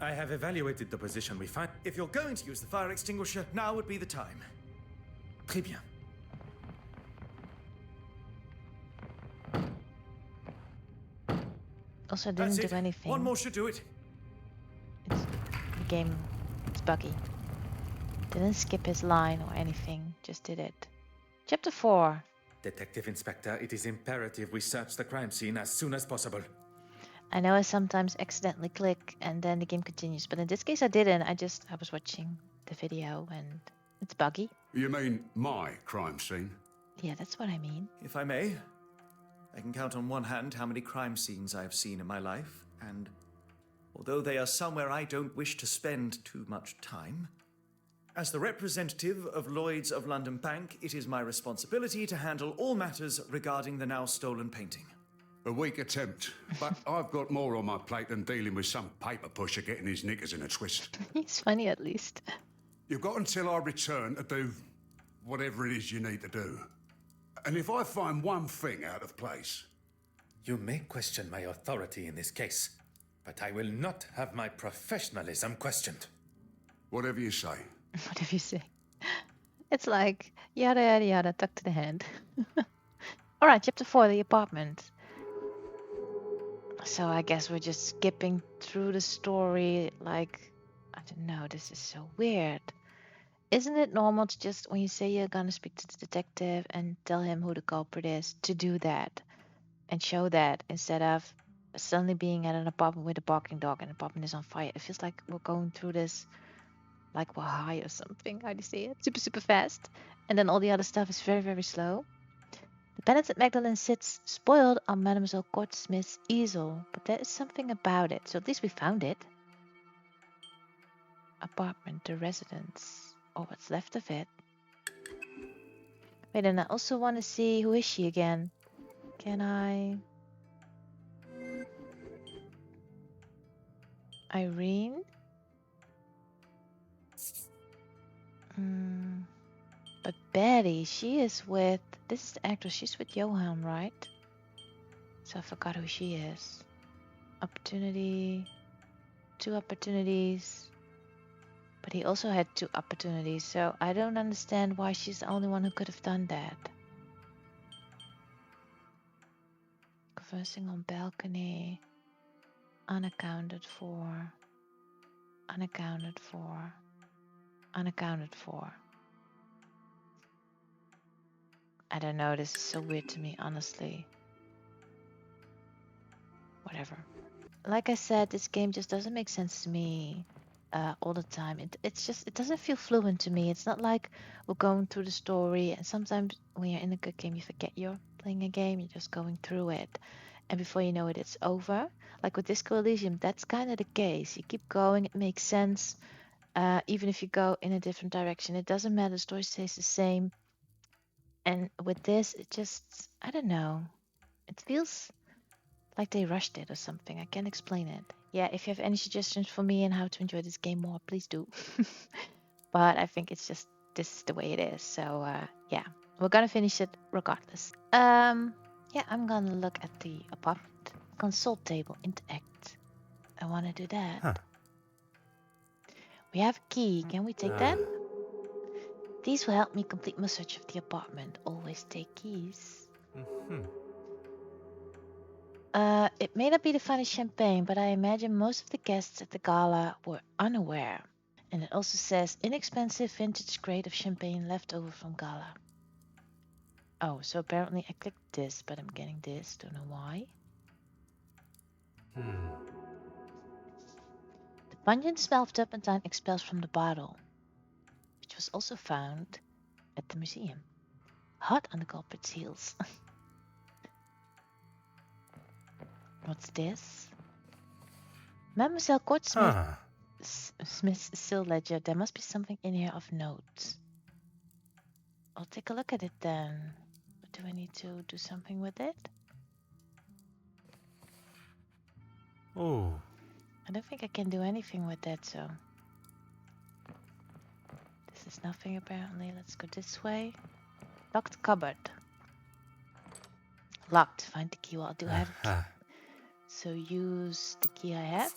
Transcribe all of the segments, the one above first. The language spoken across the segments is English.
I have evaluated the position we find. If you're going to use the fire extinguisher, now would be the time. Très bien. Also didn't That's do it. anything. One more should do it. It's the game. It's buggy. Didn't skip his line or anything. Just did it. Chapter 4. Detective Inspector, it is imperative we search the crime scene as soon as possible. I know I sometimes accidentally click and then the game continues, but in this case I didn't. I was watching the video and it's buggy. You mean my crime scene? Yeah, that's what I mean. If I may, I can count on one hand how many crime scenes I have seen in my life, and although they are somewhere I don't wish to spend too much time, as the representative of Lloyd's of London Bank, it is my responsibility to handle all matters regarding the now stolen painting. A weak attempt, but I've got more on my plate than dealing with some paper pusher getting his knickers in a twist. He's funny at least. You've got until I return to do whatever it is you need to do. And if I find one thing out of place... You may question my authority in this case, but I will not have my professionalism questioned. Whatever you say. Whatever you say. It's like yada yada yada, tuck to the hand. Alright, chapter 4, the apartment. So I guess we're just skipping through the story like, I don't know, this is so weird. Isn't it normal to just, when you say you're gonna speak to the detective and tell him who the culprit is, to do that and show that instead of suddenly being at an apartment with a barking dog and the apartment is on fire? It feels like we're going through this like we're high or something. How do you say it? Super, super fast. And then all the other stuff is very, very slow. The pennant that Magdalene sits spoiled on Mademoiselle Goudsmith's easel, but there is something about it, so at least we found it. Apartment, the residence, or what's left of it. Wait, and I also want to see, who is she again? Can I... Irene? But Betty, she is with... This is the actress, she's with Johan, right? So I forgot who she is. Opportunity... 2 opportunities. But he also had 2 opportunities, so I don't understand why she's the only one who could have done that. Conversing on balcony. Unaccounted for. Unaccounted for. Unaccounted for. I don't know, this is so weird to me, honestly. Whatever. Like I said, this game just doesn't make sense to me all the time. It doesn't feel fluent to me. It's not like we're going through the story, and sometimes when you're in a good game, you forget you're playing a game, you're just going through it. And before you know it, it's over. Like with Disco Elysium, that's kind of the case. You keep going, it makes sense. Even if you go in a different direction, it doesn't matter, the story stays the same. And with this, it just, I don't know. It feels like they rushed it or something. I can't explain it. Yeah, if you have any suggestions for me and how to enjoy this game more, please do. But I think it's just, this is the way it is. So yeah, we're gonna finish it regardless. Yeah, I'm gonna look at the apartment. Console table, interact. I wanna do that. Huh. We have a key. Can we take that? These will help me complete my search of the apartment. Always take keys. It may not be the finest champagne, but I imagine most of the guests at the gala were unaware. And it also says inexpensive vintage grade of champagne left over from gala. Oh, so apparently I clicked this, but I'm getting this. Don't know why. The pungent smell of turpentine expels from the bottle, which was also found at the museum. Hot on the culprit's heels. What's this? Mademoiselle Goudsmith's still ledger. There must be something in here of note. I'll take a look at it then. But do I need to do something with it? Oh. I don't think I can do anything with that, so... This is nothing apparently. Let's go this way. Locked cupboard. Locked. Find the key. Well, I do have a key. So use the key I have.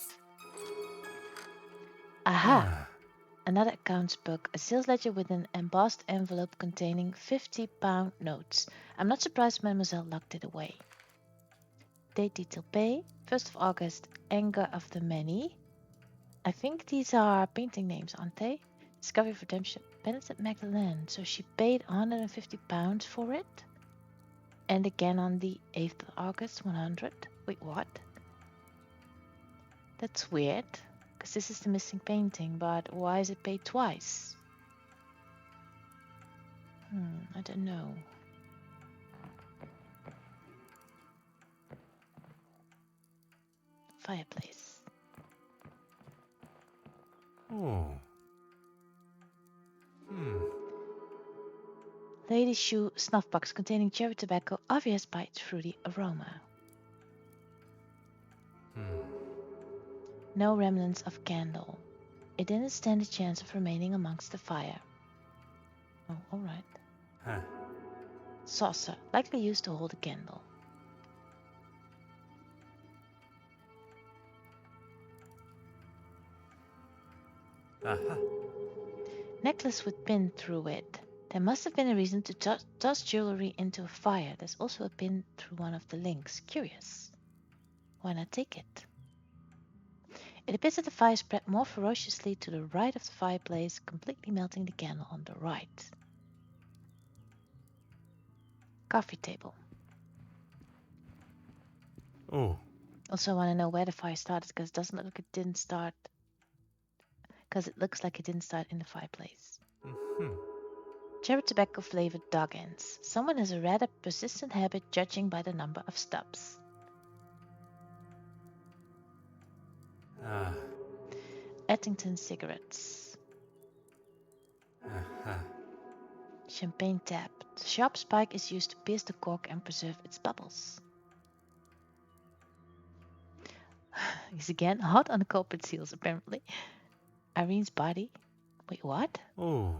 Aha! Another accounts book, a sales ledger with an embossed envelope containing 50-pound notes. I'm not surprised Mademoiselle locked it away. Date detail pay, 1st of August, Anger of the Many. I think these are painting names, aren't they? Discovery of Redemption, Penitent Magdalene. So she paid £150 for it. And again on the 8th of August, 100. Wait, what? That's weird. Because this is the missing painting, but why is it paid twice? I don't know. Fireplace. Oh. Lady's shoe snuff box containing cherry tobacco, obvious by its fruity aroma. No remnants of candle. It didn't stand a chance of remaining amongst the fire. Oh, alright. Huh. Saucer, likely used to hold a candle. Aha. Necklace with pin through it. There must have been a reason to toss jewelry into a fire. There's also a pin through one of the links. Curious. Why not take it? It appears that the fire spread more ferociously to the right of the fireplace, completely melting the candle on the right. Coffee table. Oh. Also want to know where the fire started, because it doesn't look like it didn't start. Because it looks like it didn't start in the fireplace. Cherry tobacco flavored dog ends. Someone has a rather persistent habit judging by the number of stubs. Ettington cigarettes. Champagne tap. The sharp spike is used to pierce the cork and preserve its bubbles. He's again hot on the culprit seals, apparently. Irene's body. Wait, what? Oh.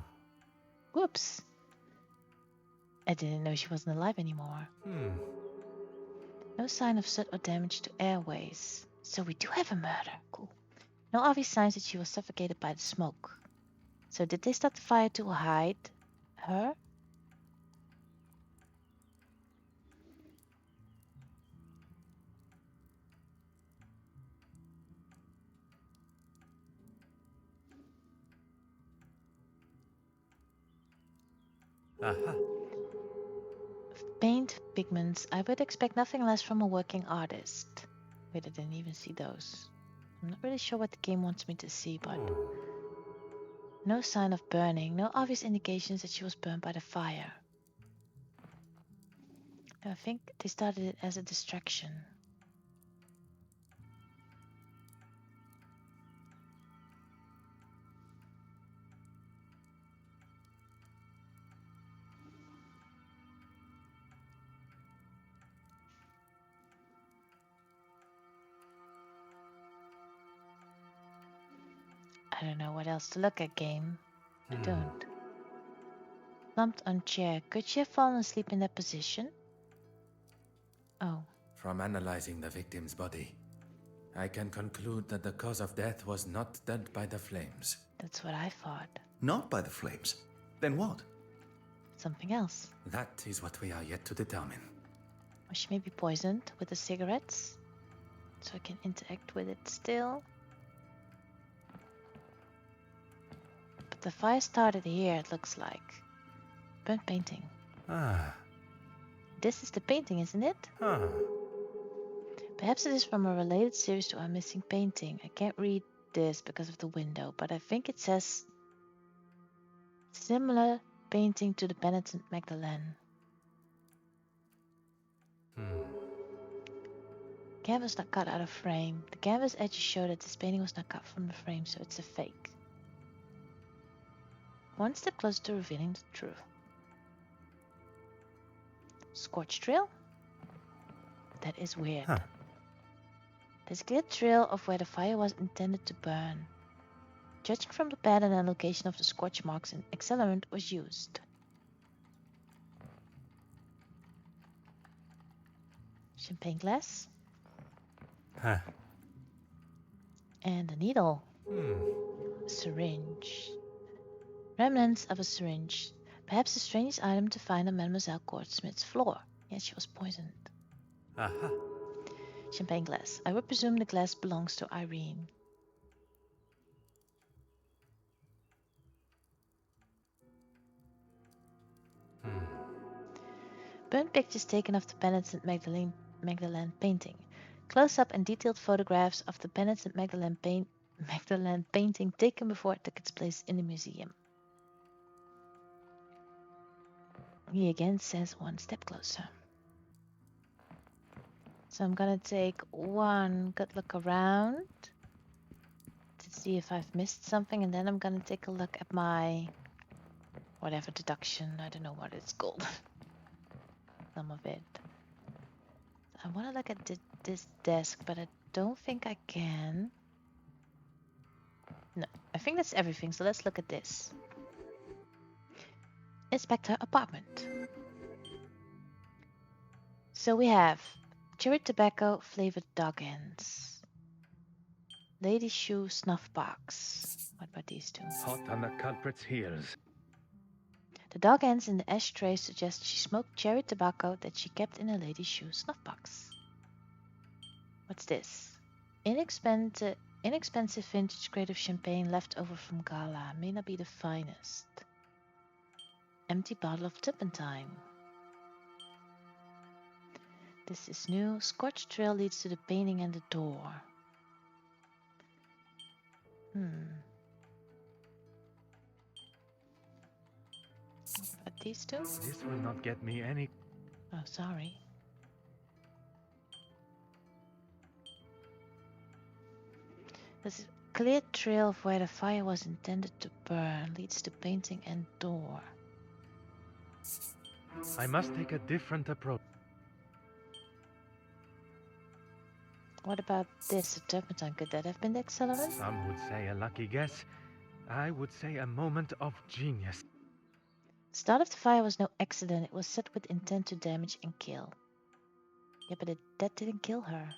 Whoops. I didn't know she wasn't alive anymore. No sign of soot or damage to airways. So we do have a murder. Cool. No obvious signs that she was suffocated by the smoke. So did they start the fire to hide her? Aha. Paint pigments. I would expect nothing less from a working artist. Wait, I didn't even see those. I'm not really sure what the game wants me to see, but no sign of burning, no obvious indications that she was burned by the fire. I think they started it as a distraction. I don't know what else to look at, game. I don't. Slumped on chair. Could she have fallen asleep in that position? Oh. From analyzing the victim's body, I can conclude that the cause of death was not dead by the flames. That's what I thought. Not by the flames. Then what? Something else. That is what we are yet to determine. Or she may be poisoned with the cigarettes, so I can interact with it still. But the fire started here, it looks like. Burnt painting. This is the painting, isn't it? Perhaps it is from a related series to our missing painting. I can't read this because of the window, but I think it says similar painting to the Penitent Magdalene. Canvas not cut out of frame. The canvas edges show that this painting was not cut from the frame, so it's a fake. One step closer to revealing the truth. Scorch trail? That is weird. There's a clear trail of where the fire was intended to burn. Judging from the pattern and location of the scorch marks, an accelerant was used. Champagne glass. And a needle. Syringe. Remnants of a syringe. Perhaps the strangest item to find on Mademoiselle Goudsmith's floor. Yes, she was poisoned. Aha. Champagne glass. I would presume the glass belongs to Irene. Burnt pictures taken of the penitent Magdalene painting. Close-up and detailed photographs of the penitent Magdalene painting taken before it took its place in the museum. He again says one step closer. So I'm gonna take one good look around to see if I've missed something, and then I'm gonna take a look at my whatever deduction. I don't know what it's called. Some of it. I want to look at this desk, but I don't think I can. No, I think that's everything. So let's look at this. Inspector apartment. So we have cherry tobacco flavored dog ends. Lady shoe snuff box. What about these two? Hot on the culprit's heels. The dog ends in the ashtray suggest she smoked cherry tobacco that she kept in a lady's shoe snuff box. What's this? Inexpensive vintage grade of champagne left over from gala. May not be the finest. Empty bottle of turpentine. This is new. Scorched trail leads to the painting and the door. But these two? This will not get me any. Oh, sorry. There's a clear trail of where the fire was intended to burn. Leads to painting and door. I must take a different approach. What about this? A turpentine? Could that have been the accelerant? Some would say a lucky guess. I would say a moment of genius. The start of the fire was no accident. It was set with intent to damage and kill. Yeah, but that didn't kill her.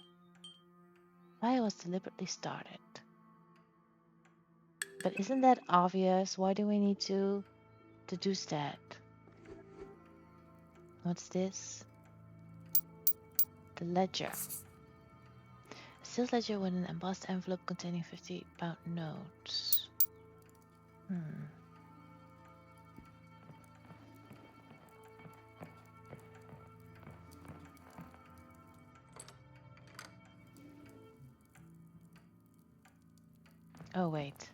Fire was deliberately started. But isn't that obvious? Why do we need to deduce that? What's this? The ledger. A sealed ledger with an embossed envelope containing 50-pound notes. Oh, wait.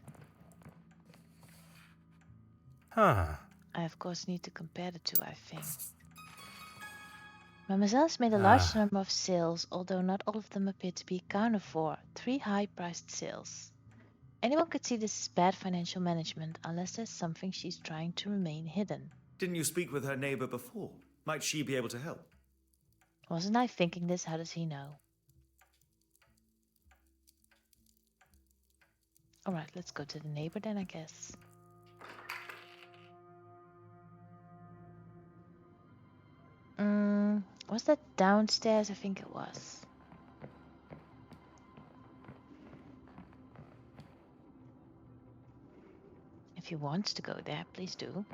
Huh. I, of course, need to compare the two, I think. Mademoiselle has made a large number of sales, although not all of them appear to be accounted for. 3 high-priced sales. Anyone could see this is bad financial management, unless there's something she's trying to remain hidden. Didn't you speak with her neighbor before? Might she be able to help? Wasn't I thinking this? How does he know? Alright, let's go to the neighbor then, I guess. Was that downstairs? I think it was. If he wants to go there, please do.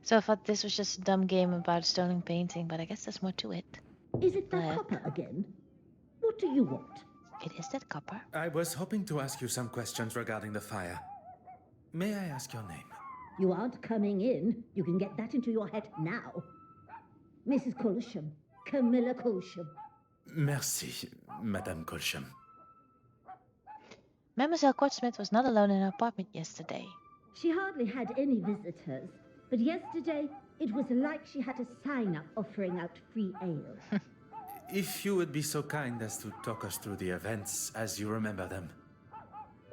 So I thought this was just a dumb game about a stolen painting, but I guess there's more to it. Is it that copper again? What do you want? It is that copper. I was hoping to ask you some questions regarding the fire. May I ask your name? You aren't coming in. You can get that into your head now. Mrs. Colsham. Camilla Colsham. Merci, Madame Colsham. Mademoiselle Goudsmith was not alone in her apartment yesterday. She hardly had any visitors, but yesterday it was like she had a sign up offering out free ale. If you would be so kind as to talk us through the events as you remember them.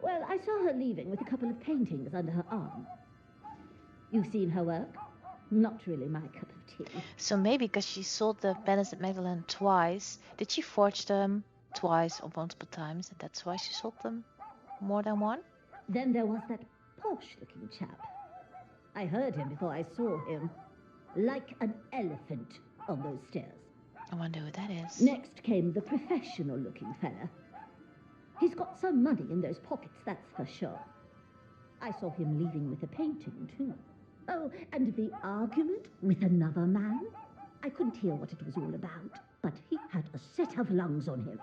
Well, I saw her leaving with a couple of paintings under her arm. You've seen her work? Not really my cup of tea. So maybe because she sold the penitent Magdalene twice, did she forge them twice or multiple times, and that's why she sold them more than one? Then there was that posh-looking chap. I heard him before I saw him. Like an elephant on those stairs. I wonder who that is. Next came the professional-looking fella. He's got some money in those pockets, that's for sure. I saw him leaving with a painting, too. Oh, and the argument with another man? I couldn't hear what it was all about, but he had a set of lungs on him.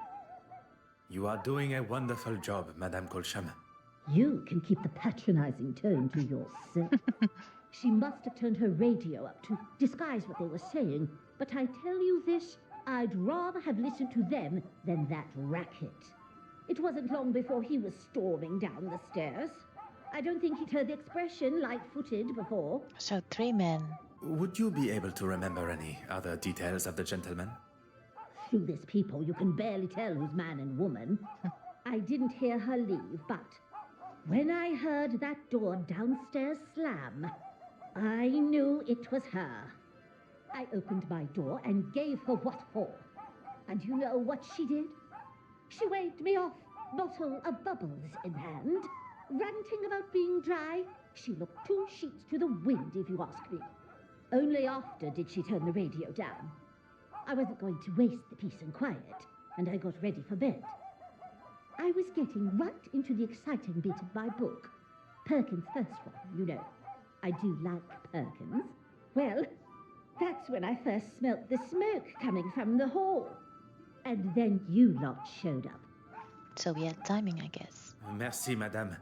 You are doing a wonderful job, Madame Colcham. You can keep the patronizing tone to yourself. She must have turned her radio up to disguise what they were saying, but I tell you this, I'd rather have listened to them than that racket. It wasn't long before he was storming down the stairs. I don't think he'd heard the expression light-footed before. So 3 men. Would you be able to remember any other details of the gentleman? Through this peephole, you can barely tell who's man and woman. I didn't hear her leave, but when I heard that door downstairs slam, I knew it was her. I opened my door and gave her what for. And you know what she did? She waved me off, bottle of bubbles in hand, ranting about being dry. She looked 2 sheets to the wind, if you ask me. Only after did she turn the radio down. I wasn't going to waste the peace and quiet, and I got ready for bed. I was getting right into the exciting bit of my book. Perkins' first one, you know. I do like Perkins. Well, that's when I first smelt the smoke coming from the hall. And then you lot showed up. So we had timing, I guess. Merci, Madame.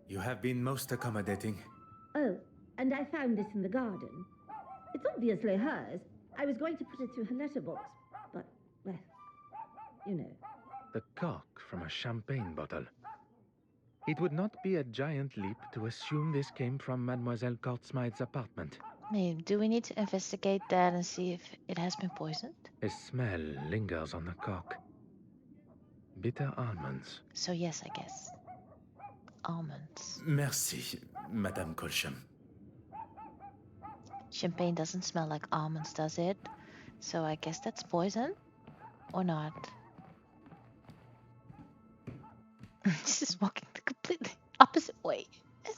You have been most accommodating. Oh, and I found this in the garden. It's obviously hers. I was going to put it through her letterbox, but, well, you know. The cork from a champagne bottle. It would not be a giant leap to assume this came from Mademoiselle Courtsmith's apartment. Do we need to investigate that and see if it has been poisoned? A smell lingers on the cork. Bitter almonds. So yes, I guess. Almonds. Merci, Madame Colcham. Champagne doesn't smell like almonds, does it? So I guess that's poison? Or not? This is walking the completely opposite way.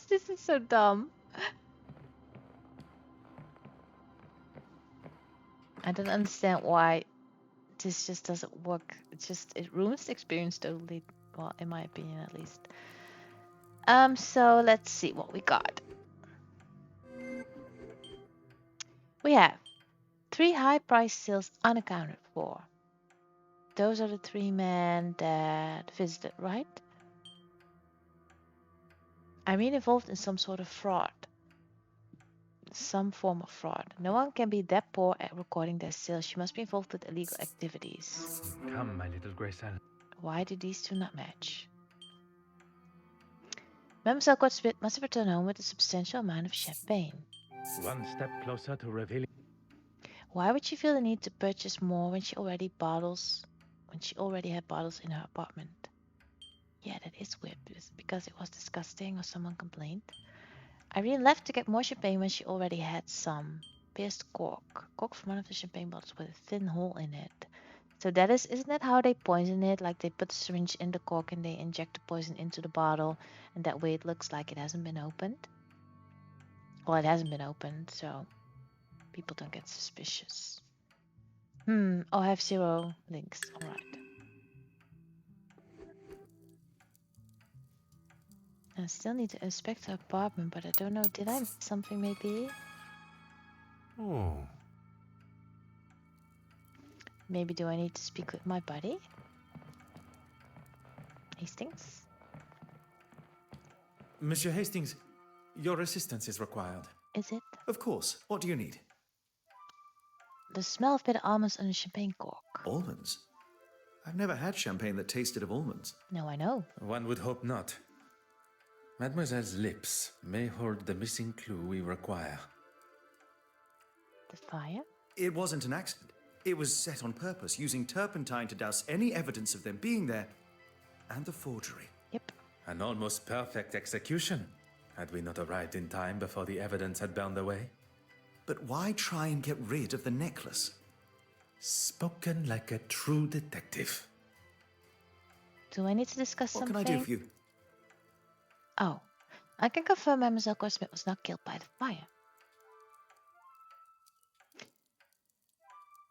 This is so dumb. I don't understand why this just doesn't work. It ruins the experience totally. Well, in my opinion, at least. So let's see what we got. We have 3 high-priced sales unaccounted for. Those are the 3 men that visited, right? Irene involved in some sort of fraud. Some form of fraud. No one can be that poor at recording their sales. She must be involved with illegal activities. Come, my little Graycel. Why do these 2 not match? Mademoiselle Courtsmith must have returned home with a substantial amount of champagne. One step closer to revealing. Why would she feel the need to purchase more when she already had bottles in her apartment? Yeah, that is weird. Because it was disgusting or someone complained. Irene left to get more champagne when she already had some. Pierced cork. Cork from one of the champagne bottles with a thin hole in it. So isn't that how they poison it? Like they put the syringe in the cork and they inject the poison into the bottle. And that way it looks like it hasn't been opened. Well, it hasn't been opened, so people don't get suspicious. Oh, I have 0 links. Alright. I still need to inspect her apartment, but I don't know. Did I miss something maybe? Oh. Maybe do I need to speak with my buddy? Hastings? Monsieur Hastings, your assistance is required. Is it? Of course. What do you need? The smell of bitter almonds on a champagne cork. Almonds? I've never had champagne that tasted of almonds. No, I know. One would hope not. Mademoiselle's lips may hold the missing clue we require. The fire? It wasn't an accident. It was set on purpose, using turpentine to douse any evidence of them being there, and the forgery. Yep. An almost perfect execution, had we not arrived in time before the evidence had burned away. But why try and get rid of the necklace? Spoken like a true detective. Do I need to discuss What something? can I do for you? Oh, I can confirm Mademoiselle Courtsmith was not killed by the fire.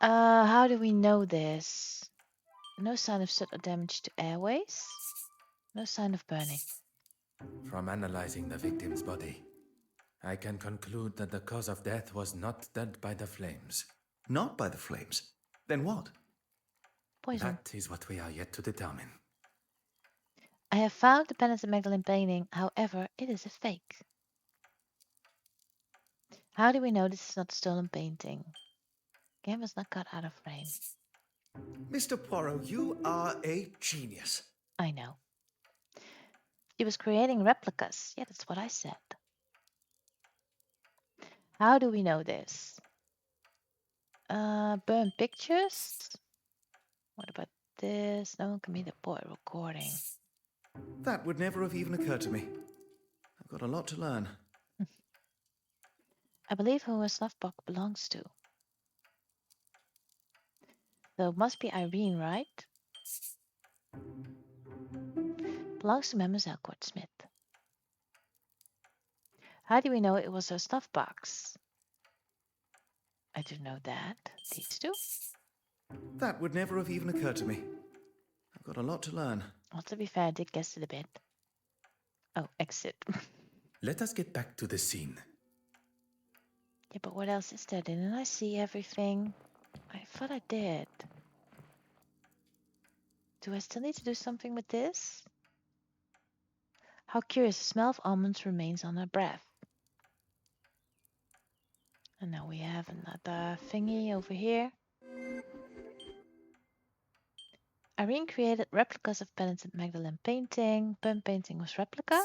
How do we know this? No sign of soot or damage to airways. No sign of burning. From analyzing the victim's body, I can conclude that the cause of death was not dead by the flames. Not by the flames. Then what? Poison. That is what we are yet to determine. I have found the Penitent Magdalene painting, however, it is a fake. How do we know this is not a stolen painting? Game was not cut out of frame. Mr. Poirot, you are a genius. I know. He was creating replicas. Yeah, that's what I said. How do we know this? Burn pictures? What about this? No one can be the boy recording. That would never have even occurred to me. I've got a lot to learn. I believe who a snuff box belongs to. So it must be Irene, right? Belongs to Mademoiselle Smith. How do we know it was her snuff box? I do know that. These two? That would never have even occurred to me. I've got a lot to learn. Well, to be fair, I did guess it a bit. Oh, exit. Let us get back to the scene. Yeah, but what else is there? Didn't I see everything? I thought I did. Do I still need to do something with this? How curious, the smell of almonds remains on her breath. And now we have another thingy over here. Irene created replicas of Penitent Magdalene painting. Burn painting was replica?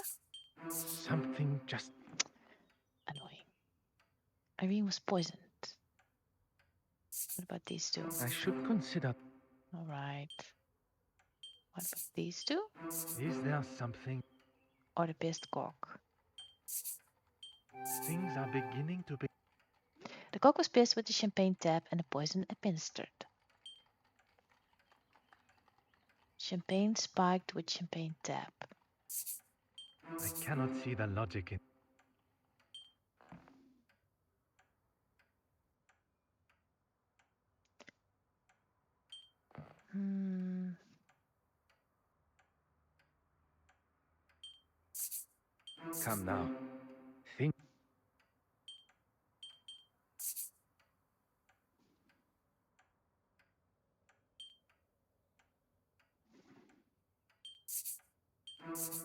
Something just... Annoying. Irene was poisoned. What about these two? I should consider... Alright. What about these two? Is there something... Or the pissed cock? Things are beginning to be... The cock was pissed with the champagne tap and the poison administered. Champagne spiked with champagne tap. I cannot see the logic in... Come now. Think...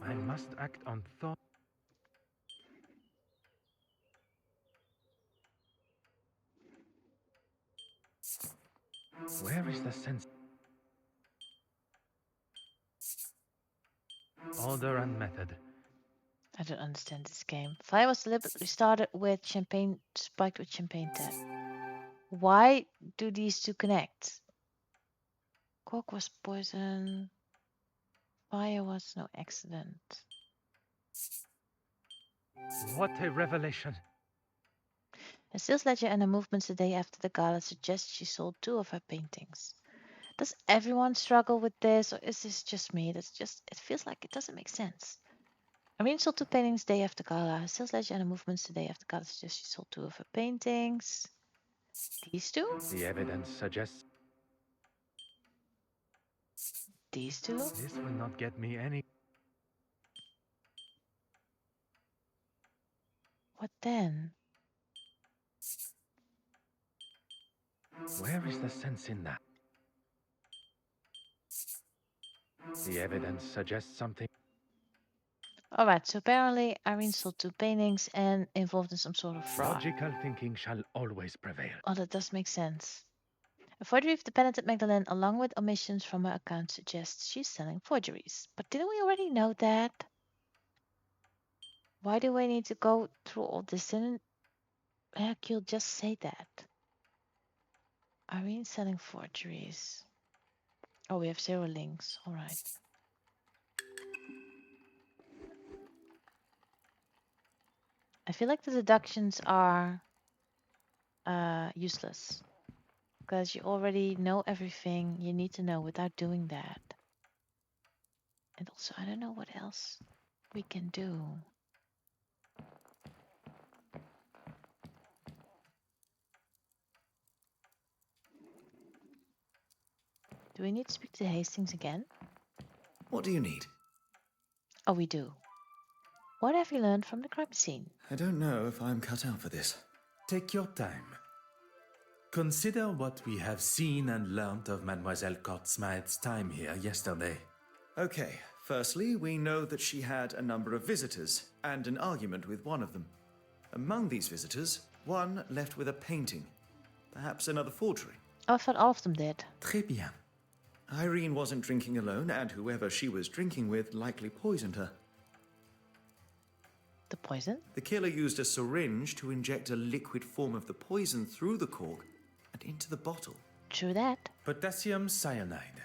I must act on thought. Where is the sense? Order and method. I don't understand this game. Fire was deliberately started with champagne spiked with champagne tap. Why do these two connect? Cock was poison. Fire was no accident. What a revelation! A sales ledger and her movements the day after the gala suggest she sold 2 of her paintings. Does everyone struggle with this, or is this just me? It feels like it doesn't make sense. Irene sold 2 paintings the day after gala. Her sales ledger and her movements the day after gala suggest she sold 2 of her paintings. These two? The evidence suggests These two? this will not get me any... What then? Where is the sense in that? The evidence suggests something... Alright, so apparently Irene sold 2 paintings and involved in some sort of fraud. Logical thinking shall always prevail. Oh, that does make sense. A forgery of the Penitent Magdalene along with omissions from her account suggests she's selling forgeries. But didn't we already know that? Why do we need to go through all this? Didn't Hercule just say that? Irene selling forgeries. Oh, we have 0 links. Alright. I feel like the deductions are useless. Because you already know everything you need to know without doing that. And also, I don't know what else we can do. Do we need to speak to Hastings again? What do you need? Oh, we do. What have you learned from the crime scene? I don't know if I'm cut out for this. Take your time. Consider what we have seen and learnt of Mademoiselle Courtsmythe's time here yesterday. Okay, firstly, we know that she had a number of visitors and an argument with one of them. Among these visitors, one left with a painting. Perhaps another forgery. Oh, I thought all of them did. Très bien. Irene wasn't drinking alone, and whoever she was drinking with likely poisoned her. The poison? The killer used a syringe to inject a liquid form of the poison through the cork and into the bottle. True that. Potassium cyanide.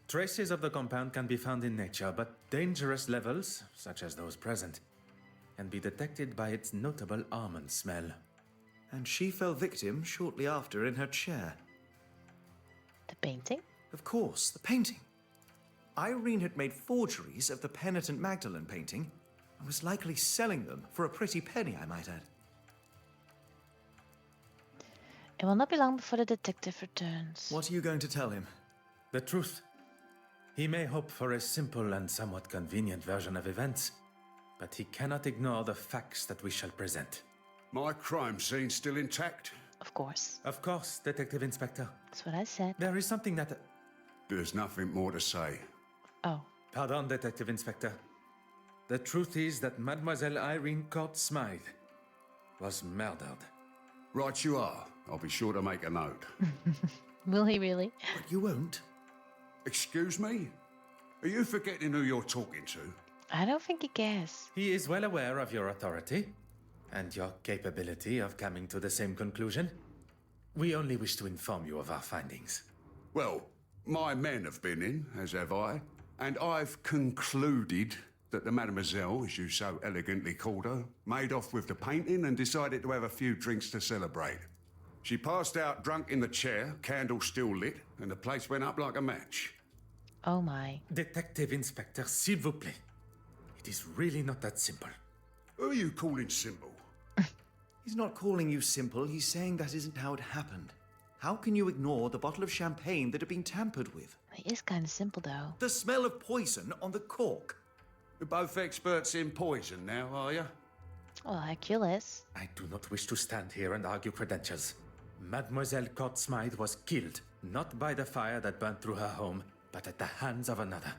Traces of the compound can be found in nature, but dangerous levels, such as those present, can be detected by its notable almond smell. And she fell victim shortly after in her chair. The painting? Of course, the painting. Irene had made forgeries of the Penitent Magdalene painting and was likely selling them for a pretty penny, I might add. It will not be long before the detective returns. What are you going to tell him? The truth. He may hope for a simple and somewhat convenient version of events, but he cannot ignore the facts that we shall present. My crime scene still intact? Of course. Of course, Detective Inspector. That's what I said. There is something that... There's nothing more to say. Oh. Pardon, Detective Inspector. The truth is that Mademoiselle Irene Courtsmythe was murdered. Right you are. I'll be sure to make a note. Will he really? But you won't. Excuse me? Are you forgetting who you're talking to? I don't think he cares. He is well aware of your authority and your capability of coming to the same conclusion. We only wish to inform you of our findings. Well, my men have been in, as have I, and I've concluded that the mademoiselle, as you so elegantly called her, made off with the painting and decided to have a few drinks to celebrate. She passed out drunk in the chair, candle still lit, and the place went up like a match. Oh my. Detective Inspector, s'il vous plaît. It is really not that simple. Who are you calling simple? He's not calling you simple, he's saying that isn't how it happened. How can you ignore the bottle of champagne that had been tampered with? He is kind of simple though. The smell of poison on the cork. You're both experts in poison now, are you? Well, Hercule is. I do not wish to stand here and argue credentials. Mademoiselle Courtsmythe was killed, not by the fire that burned through her home, but at the hands of another.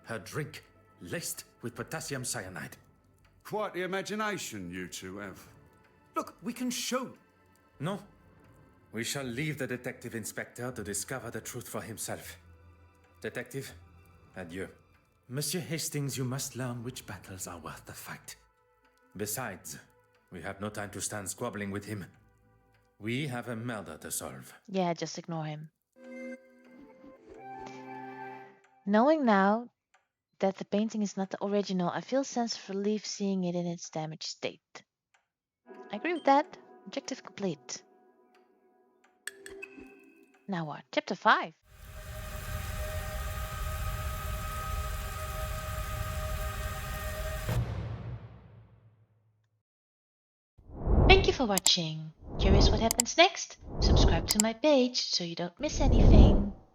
Her drink laced with potassium cyanide. Quite the imagination you two have. Look, we can show. No. We shall leave the Detective Inspector to discover the truth for himself. Detective, adieu. Monsieur Hastings, you must learn which battles are worth the fight. Besides, we have no time to stand squabbling with him. We have a murder to solve. Yeah, just ignore him. Knowing now that the painting is not the original, I feel a sense of relief seeing it in its damaged state. I agree with that. Objective complete. Now what? Chapter 5. Thank you for watching. Curious what happens next? Subscribe to my page so you don't miss anything.